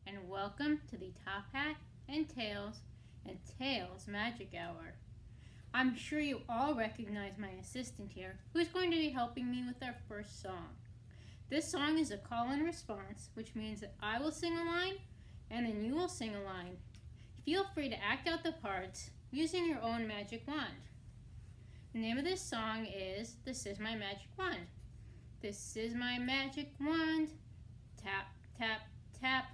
and welcome to the Top Hat and Tails Magic Hour. I'm sure you all recognize my assistant here, who's going to be helping me with our first song. This song is a call and response, which means that I will sing a line and then you will sing a line. Feel free to act out the parts using your own magic wand. The name of this song is This Is My Magic Wand. This is my magic wand. Tap, tap, tap.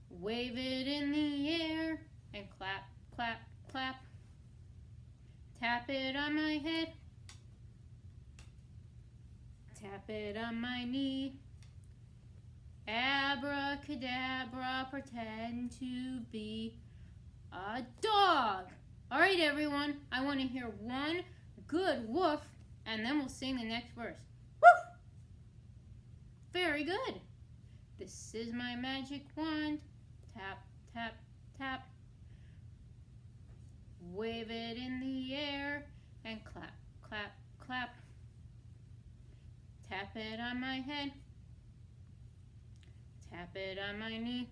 Wave it in the air and clap, clap, clap. Tap it on my head. Tap it on my knee. Abracadabra, pretend to be a dog. All right, everyone, I want to hear one good woof, and then we'll sing the next verse. Woof! Very good. This is my magic wand. Tap, tap, tap. Wave it in the air and clap, clap, clap. Tap it on my head. Tap it on my knee.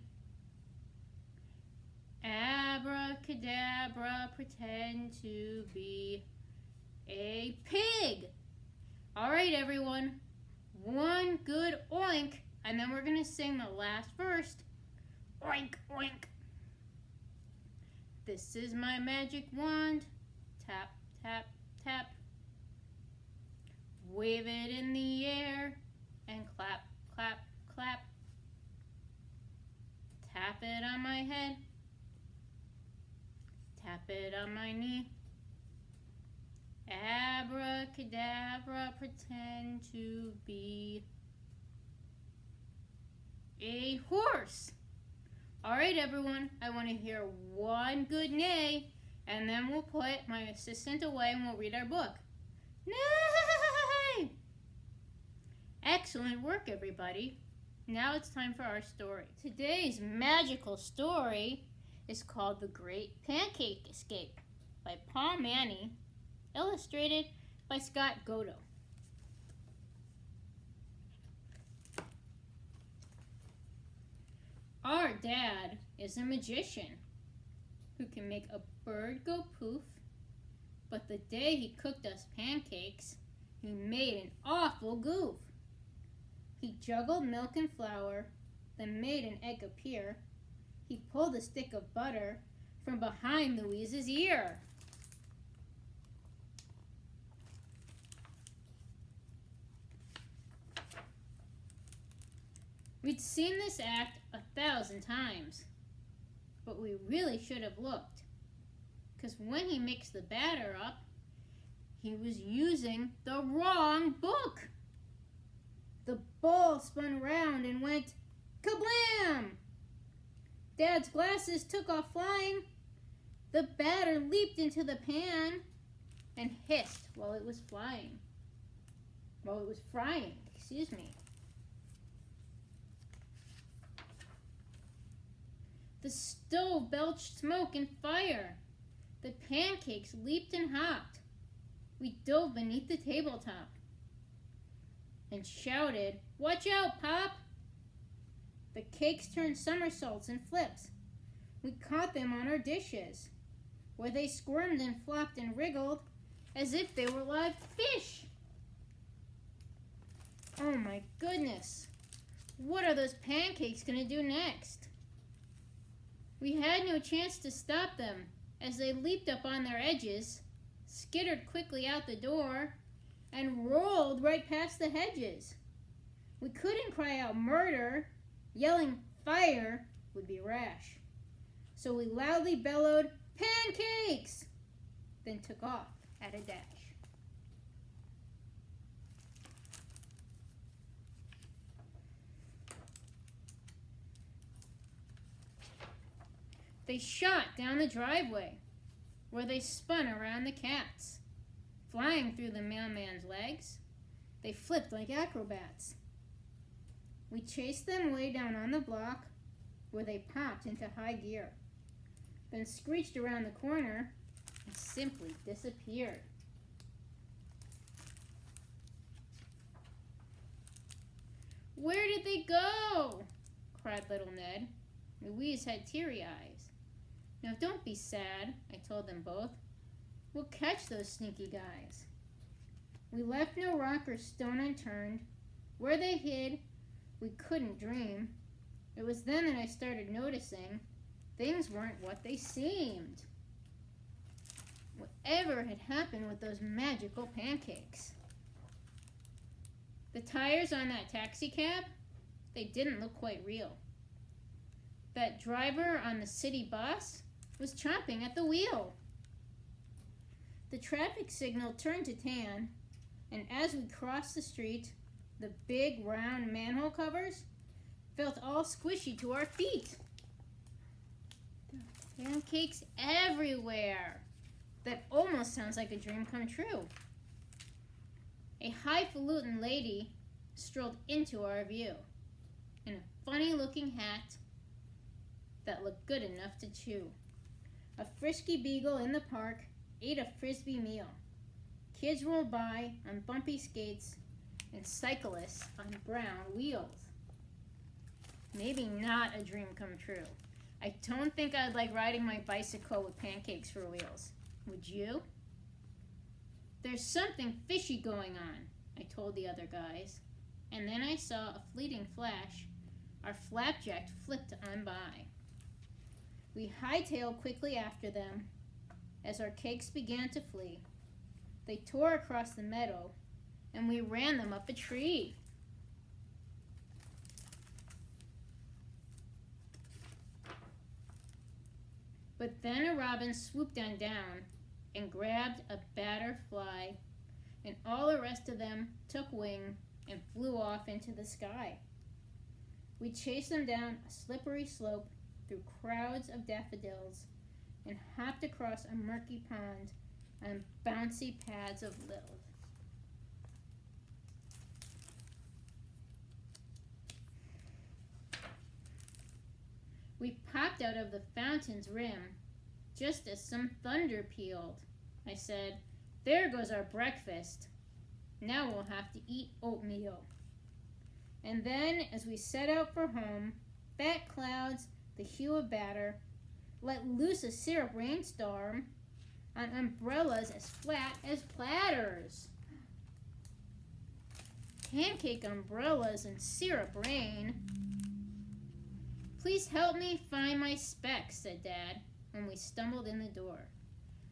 Abracadabra, pretend to be a pig. All right, everyone. One good oink, and then we're going to sing the last verse. Oink, oink. This is my magic wand. Tap, tap, tap. Wave it in the air and clap, clap, clap. Tap it on my head. Tap it on my knee. Abracadabra, pretend to be a horse. All right, everyone, I want to hear one good neigh, and then we'll put my assistant away and we'll read our book. Neigh! Excellent work, everybody. Now it's time for our story. Today's magical story is called The Great Pancake Escape by Paul Manny, illustrated by Scott Godo. Our dad is a magician who can make a bird go poof, but the day he cooked us pancakes, he made an awful goof. He juggled milk and flour, then made an egg appear. He pulled a stick of butter from behind Louise's ear. We'd seen this act 1,000 times, but we really should have looked, because when he mixed the batter up, he was using the wrong book. The ball spun around and went kablam! Dad's glasses took off flying. The batter leaped into the pan and hissed while it was frying. Excuse me. The stove belched smoke and fire. The pancakes leaped and hopped. We dove beneath the tabletop and shouted, "Watch out, Pop!" The cakes turned somersaults and flips. We caught them on our dishes, where they squirmed and flopped and wriggled as if they were live fish. Oh my goodness! What are those pancakes going to do next? We had no chance to stop them as they leaped up on their edges, skittered quickly out the door, and rolled right past the hedges. We couldn't cry out murder. Yelling fire would be rash. So we loudly bellowed, "Pancakes!" then took off at a dash. They shot down the driveway, where they spun around the cats. Flying through the mailman's legs, they flipped like acrobats. We chased them way down on the block, where they popped into high gear, then screeched around the corner and simply disappeared. Where did they go? cried little Ned. Louise had teary eyes. Now don't be sad, I told them both. We'll catch those sneaky guys. We left no rock or stone unturned. Where they hid, we couldn't dream. It was then that I started noticing things weren't what they seemed. Whatever had happened with those magical pancakes? The tires on that taxi cab, they didn't look quite real. That driver on the city bus was chomping at the wheel. The traffic signal turned to tan, and as we crossed the street, the big round manhole covers felt all squishy to our feet. There were pancakes everywhere. That almost sounds like a dream come true. A highfalutin lady strolled into our view in a funny-looking hat that looked good enough to chew. A frisky beagle in the park ate a frisbee meal. Kids rolled by on bumpy skates and cyclists on brown wheels. Maybe not a dream come true. I don't think I'd like riding my bicycle with pancakes for wheels. Would you? There's something fishy going on, I told the other guys. And then I saw a fleeting flash. Our flapjack flipped on by. We hightailed quickly after them as our cakes began to flee. They tore across the meadow, and we ran them up a tree. But then a robin swooped on down and grabbed a batter fly, and all the rest of them took wing and flew off into the sky. We chased them down a slippery slope through crowds of daffodils and hopped across a murky pond on bouncy pads of lilies. We popped out of the fountain's rim just as some thunder pealed. I said, "There goes our breakfast. Now we'll have to eat oatmeal." And then, as we set out for home, fat clouds, the hue of batter, let loose a syrup rainstorm on umbrellas as flat as platters. Pancake umbrellas and syrup rain. "Please help me find my specs," said Dad, when we stumbled in the door.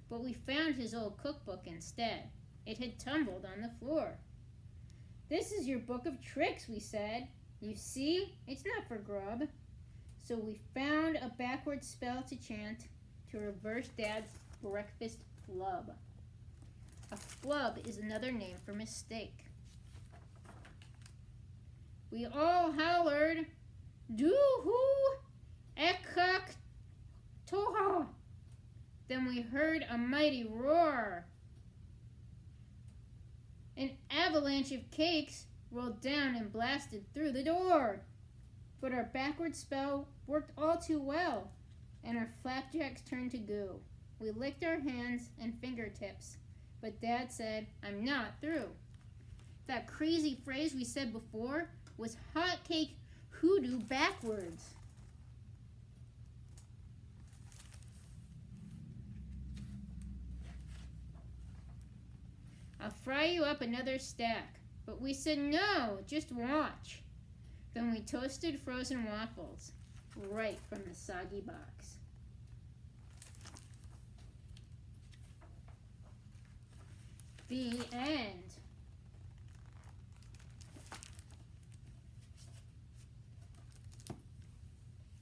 But we found his old cookbook instead. It had tumbled on the floor. "This is your book of tricks," we said. "You see, it's not for grub." So we found a backward spell to chant to reverse Dad's breakfast flub. A flub is another name for mistake. We all hollered, "Doo-hoo! Ekok Toha!" Then we heard a mighty roar. An avalanche of cakes rolled down and blasted through the door. But our backward spell worked all too well, and our flapjacks turned to goo. We licked our hands and fingertips, but Dad said, "I'm not through." That crazy phrase we said before was hot cake hoodoo backwards. "I'll fry you up another stack." But we said, "No, just watch." Then we toasted frozen waffles right from the soggy box. The end.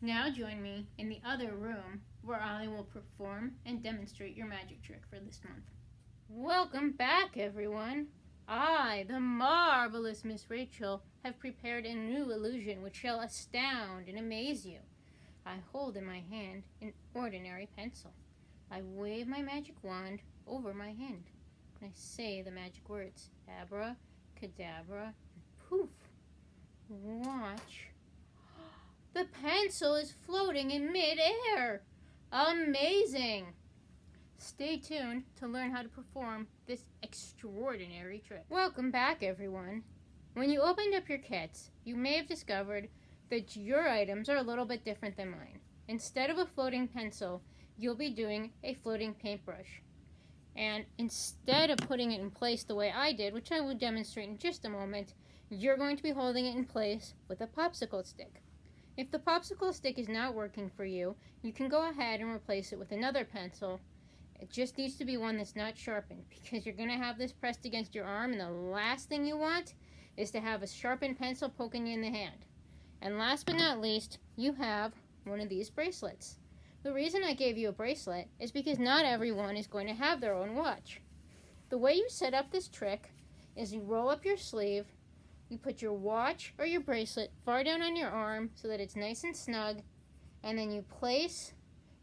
Now join me in the other room where I will perform and demonstrate your magic trick for this month. Welcome back, everyone. I, the marvelous Miss Rachel, have prepared a new illusion which shall astound and amaze you. I hold in my hand an ordinary pencil. I wave my magic wand over my hand, and I say the magic words, abracadabra, and poof. Watch. The pencil is floating in mid-air. Amazing! Stay tuned to learn how to perform this extraordinary trick. Welcome back, everyone. When you opened up your kits, you may have discovered that your items are a little bit different than mine. Instead of a floating pencil, you'll be doing a floating paintbrush. And instead of putting it in place the way I did, which I will demonstrate in just a moment, you're going to be holding it in place with a popsicle stick. If the popsicle stick is not working for you, you can go ahead and replace it with another pencil. It just needs to be one that's not sharpened, because you're going to have this pressed against your arm, and the last thing you want is to have a sharpened pencil poking you in the hand. And last but not least, you have one of these bracelets. The reason I gave you a bracelet is because not everyone is going to have their own watch. The way you set up this trick is you roll up your sleeve, you put your watch or your bracelet far down on your arm so that it's nice and snug, and then you place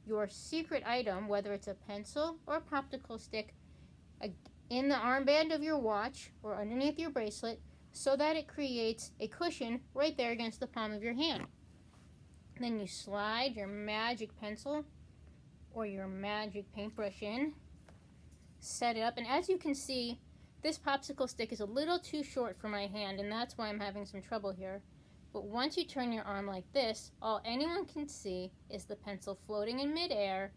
your secret item, whether it's a pencil or a popsicle stick, in the armband of your watch or underneath your bracelet so that it creates a cushion right there against the palm of your hand. Then you slide your magic pencil or your magic paintbrush in, set it up, and as you can see, this popsicle stick is a little too short for my hand, and that's why I'm having some trouble here. But once you turn your arm like this, all anyone can see is the pencil floating in midair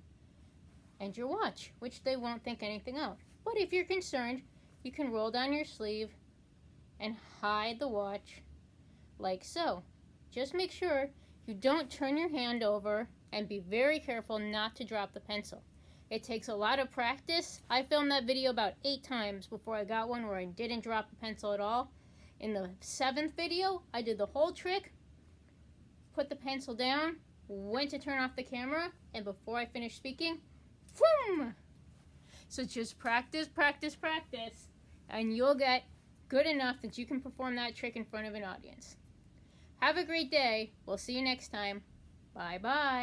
and your watch, which they won't think anything of. But if you're concerned, you can roll down your sleeve and hide the watch like so. Just make sure you don't turn your hand over, and be very careful not to drop the pencil. It takes a lot of practice. I filmed that video about 8 times before I got one where I didn't drop the pencil at all. In the 7th video, I did the whole trick, put the pencil down, went to turn off the camera, and before I finished speaking, boom! So just practice, practice, practice, and you'll get good enough that you can perform that trick in front of an audience. Have a great day. We'll see you next time. Bye-bye.